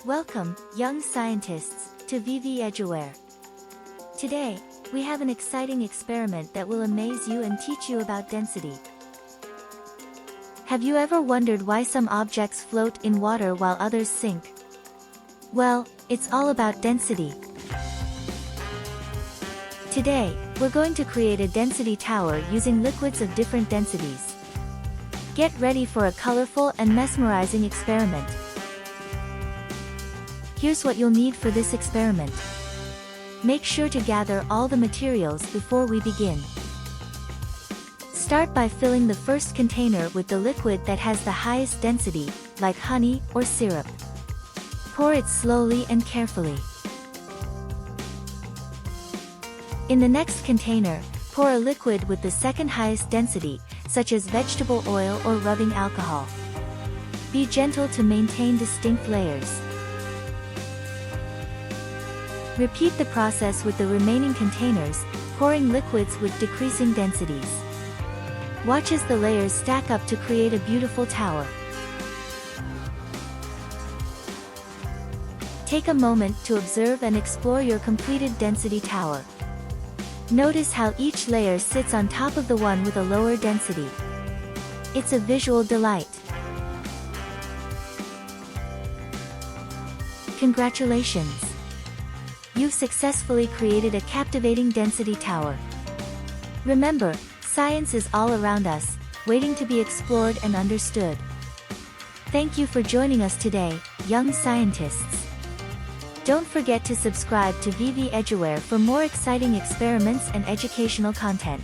Welcome, young scientists, to Eduware. Today, we have an exciting experiment that will amaze you and teach you about density. Have you ever wondered why some objects float in water while others sink? Well, it's all about density. Today, we're going to create a density tower using liquids of different densities. Get ready for a colorful and mesmerizing experiment. Here's what you'll need for this experiment. Make sure to gather all the materials before we begin. Start by filling the first container with the liquid that has the highest density, like honey or syrup. Pour it slowly and carefully. In the next container, pour a liquid with the second highest density, such as vegetable oil or rubbing alcohol. Be gentle to maintain distinct layers. Repeat the process with the remaining containers, pouring liquids with decreasing densities. Watch as the layers stack up to create a beautiful tower. Take a moment to observe and explore your completed density tower. Notice how each layer sits on top of the one with a lower density. It's a visual delight. Congratulations! You've successfully created a captivating density tower. Remember, science is all around us, waiting to be explored and understood. Thank you for joining us today, young scientists. Don't forget to subscribe to Eduware for more exciting experiments and educational content.